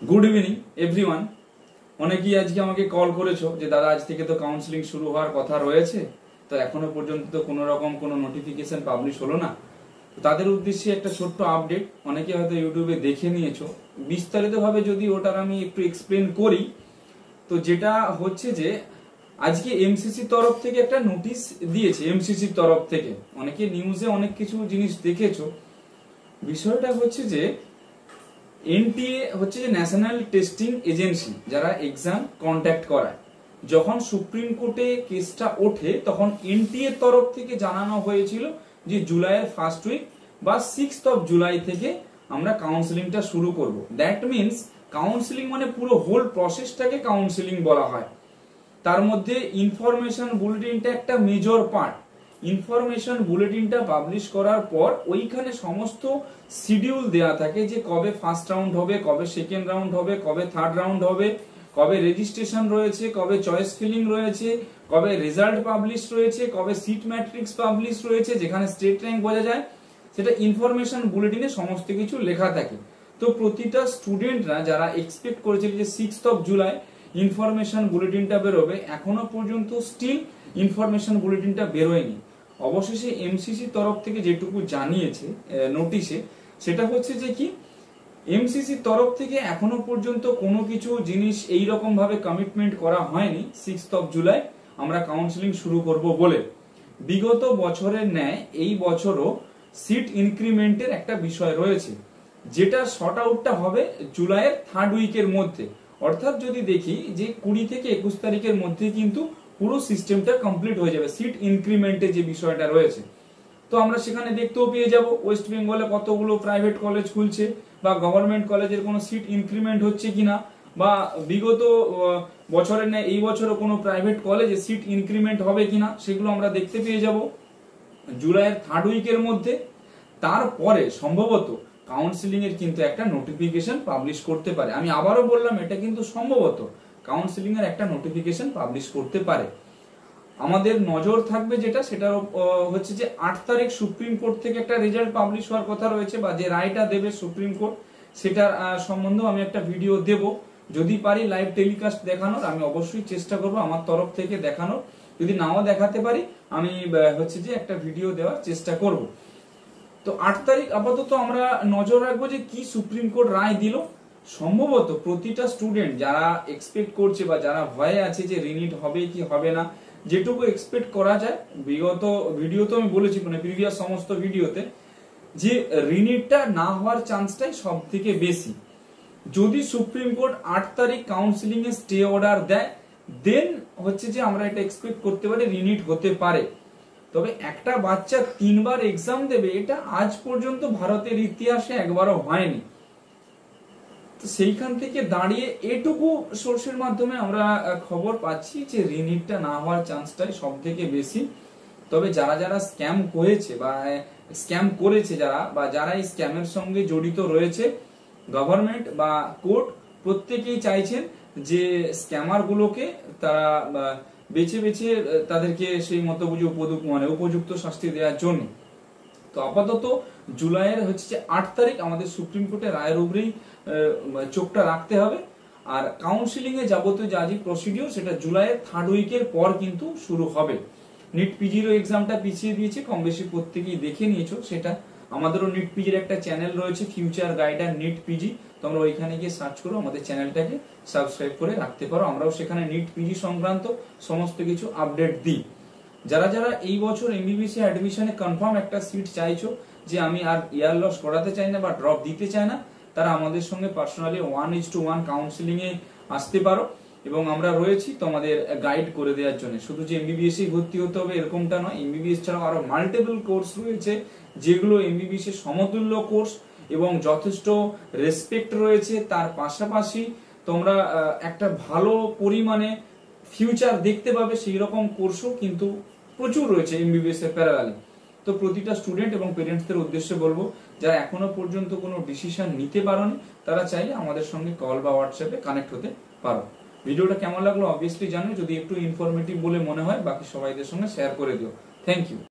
Good evening everyone. অনেকেই আজকে আমাকে কল করেছো যে দাদা আজ থেকে তো কাউন্সিলিং শুরু হওয়ার কথা রয়েছে, তো এখনো পর্যন্ত তো কোনো রকম কোনো নোটিফিকেশন পাবলিশ হলো না। তাদের উদ্দেশ্যে একটা ছোট্ট আপডেট, অনেকে হয়তো ইউটিউবে দেখে নিয়েছো। বিস্তারিতভাবে যদি ওটার আমি একটু এক্সপ্লেন করি, তো যেটা হচ্ছে যে আজকে এমসিসি তরফ থেকে একটা নোটিশ দিয়েছে। এমসিসি তরফ থেকে অনেকে নিউজে অনেক কিছু জিনিস দেখেছো। বিষয়টা হচ্ছে যে এনটিএ হচ্ছে যে ন্যাশনাল টেস্টিং এজেন্সি, যারা এক্সাম কন্ডাক্ট করায়। যখন সুপ্রিম কোর্টে কেসটা ওঠে তখন এনটিএ তরফ থেকে জানানো হয়েছিল যে জুলাইয়ের ফার্স্ট উইক বা 6th of জুলাই থেকে আমরা কাউন্সিলিংটা শুরু করব। দ্যাট মিনস কাউন্সিলিং মানে পুরো হোল প্রসেসটাকে কাউন্সিলিং বলা হয়। তার মধ্যে ইনফরমেশন বুলেটিনটা একটা মেজর পার্ট। ইনফরমেশন বুলেটিনটা পাবলিশ করার পর ওইখানে সমস্ত শিডিউল দেয়া থাকে যে কবে ফার্স্ট রাউন্ড হবে, কবে সেকেন্ড রাউন্ড হবে, কবে থার্ড রাউন্ড হবে, কবে রেজিস্ট্রেশন রয়েছে, কবে চয়েস ফিলিং রয়েছে, কবে রেজাল্ট পাবলিশ রয়েছে, কবে সিট ম্যাট্রিক্স পাবলিশ রয়েছে, যেখানে স্টেট র্যাঙ্ক বোঝা যায়, সেটা ইনফরমেশন বুলেটিনে সমস্ত কিছু লেখা থাকে। তো প্রতিটা স্টুডেন্টরা যারা এক্সপেক্ট করেছিল যে 6th of জুলাই ইনফরমেশন বুলেটিনটা বেরোবে, এখনো পর্যন্ত স্টিল ইনফরমেশন বুলেটিনটা বেরোয়নি। অবশেষে এমসিসি তরফ থেকে যেটুকু জানিয়েছে নোটিশে, সেটা হচ্ছে যে কি এমসিসি তরফ থেকে এখনো পর্যন্ত কোনো কিছু জিনিস এই রকম ভাবে কমিটমেন্ট করা হয়নি 6th of জুলাই আমরা কাউন্সিলিং শুরু করব বলে। বিগত বছরের ন্যায় এই বছরও সিট ইনক্রিমেন্টের একটা বিষয় রয়েছে, যেটা শর্ট আউটটা হবে জুলাইয়ের থার্ড উইকের মধ্যে। অর্থাৎ যদি দেখি যে 20 থেকে 21 তারিখের মধ্যে কিন্তু পুরো সিস্টেমটা কমপ্লিট হয়ে যাবে সিট ইনক্রিমেন্টের যে বিষয়টা রয়েছে। তো আমরা সেখানে দেখতেও পেয়ে যাব ওয়েস্ট বেঙ্গলে কতগুলো প্রাইভেট কলেজ খুলছে, বা গভর্নমেন্ট কলেজের কোনো সিট ইনক্রিমেন্ট হচ্ছে কিনা, বা বিগত বছরের ন্যায় এই বছরও কোনো প্রাইভেট কলেজে সিট ইনক্রিমেন্ট হবে কিনা, সেগুলো আমরা দেখতে পেয়ে যাব জুলাইয়ের থার্ড উইকের মধ্যে। তারপরে সম্ভবত কাউন্সিলিং এর কিন্তু একটা নোটিফিকেশন পাবলিশ করতে পারে। আমি আবারও বললাম, এটা কিন্তু সম্ভবত কাউন্সিলিং এর একটা নোটিফিকেশন পাবলিশ করতে পারে। আমাদের নজর থাকবে যেটা, সেটা হচ্ছে যে 8 তারিখ সুপ্রিম কোর্ট থেকে একটা রেজাল্ট পাবলিশ হওয়ার কথা রয়েছে, বা যে রায়টা দেবে সুপ্রিম কোর্ট সেটার সম্বন্ধে আমি একটা ভিডিও দেব। যদি পারি লাইভ টেলিকাস্ট দেখানোর আমি অবশ্যই চেষ্টা করব আমার তরফ থেকে দেখানোর। যদি নাও দেখাতে পারি আমি হচ্ছে যে একটা ভিডিও দেওয়ার চেষ্টা করব। তো 8 তারিখ আপাতত আমরা নজর রাখবো যে কি সুপ্রিম কোর্ট রায় দিল। সম্ভবত প্রতিটা স্টুডেন্ট যারা এক্সপেক্ট করছে বা যারা ভয়ে আছে যে রিনিট হবে কি হবে না, যেটুকু এক্সপেক্ট করা যায়, বিগত ভিডিওতে আমি বলেছি, মানে প্রিভিয়াস সমস্ত ভিডিওতে, যে রিনিটটা না হওয়ার চান্সটাই সব থেকে বেশি। যদি সুপ্রিম কোর্ট 8 তারিখ কাউন্সিলিং এ স্টে অর্ডার দেয়, দেন হচ্ছে যে আমরা এটা এক্সপেক্ট করতে পারি রিনিট হতে পারে। তবে একটা বাচ্চা 3 বার এক্সাম দেবে, এটা আজ পর্যন্ত ভারতের ইতিহাসে একবারও হয়নি। তো সেইখান থেকে দাঁড়িয়ে এটুকু সোর্সের মাধ্যমে আমরা খবর পাচ্ছি যে রিনিটটা না হওয়ার চান্সটাই সব থেকে বেশি। তবে যারা যারা স্ক্যাম করেছে বা স্ক্যাম করেছে যারা, বা যারা এই স্ক্যামের সঙ্গে জড়িত রয়েছে, গভর্নমেন্ট বা কোর্ট প্রত্যেকেই চাইছেন যে স্ক্যামার গুলোকে তারা বেছে বেছে তাদেরকে সেই মতো বুঝে উপযুক্ত শাস্তি দেওয়ার জন্য। তো আপাতত জুলাইয়ের হচ্ছে যে 8 তারিখ আমাদের সুপ্রিম কোর্টের রায়ের উপরেই চোখটা রাখতে হবে। আর কাউন্সিলিং এ যাবতীয় যা যে প্রসিডিওর, সেটা জুলাইয়ের থার্ড উইকের পর কিন্তু শুরু হবে। নিট পিজিরও এক্সামটা পিছিয়ে দিয়েছে, কম বেশি প্রত্যেকেই দেখে নিয়েছো সেটা। আমাদেরও নিট পিজির একটা চ্যানেল রয়েছে, ফিউচার গাইডার নিট পিজি। তোমরা ওইখানে গিয়ে সার্চ করো, আমাদের চ্যানেলটাকে সাবস্ক্রাইব করে রাখতে পারো। আমরাও সেখানে নিট পিজি সংক্রান্ত সমস্ত কিছু আপডেট দিই। যারা যারা এই বছর এমবিবিএস এ অ্যাডমিশনে কনফার্ম একটা সিট চাইছো, যে আমি আর ইয়ার লস করাতে চাই না বা ড্রপ দিতে চাই না, তারা আমাদের সঙ্গে পার্সোনালি 1:1 কাউন্সিলিং এ আসতে পারো, এবং আমরা রয়েছি তোমাদের গাইড করে দেওয়ার জন্য। শুধু যে এমবিবিএস এ ভর্তি হতে হবে এরকমটা নয়, এমবিবিএস ছাড়াও আরো মাল্টিপল কোর্স রয়েছে, যেগুলো এমবিবিএস এর সমতুল্য কোর্স এবং যথেষ্ট রেসপেক্ট রয়েছে। তার পাশাপাশি তোমরা একটা ভালো পরিমাণে ফিউচার দেখতে পাবে, সেই রকম কোর্সও কিন্তু প্রচুর রয়েছে এমবিবিএস এর প্যারালালি। তো প্রতিটা স্টুডেন্ট এবং পেরেন্টসদের উদ্দেশ্যে বলবো, যারা এখনো পর্যন্ত কোনো ডিসিশন নিতে পারোনি, তারা চাইলে আমাদের সঙ্গে কল বা হোয়াটসঅ্যাপে কানেক্ট হতে পারো। ভিডিওটা কেমন লাগলো অবভিয়াসলি জানো, যদি একটু ইনফরমেটিভ বলে মনে হয় বাকি সবাইদের সঙ্গে শেয়ার করে দিও। Thank you.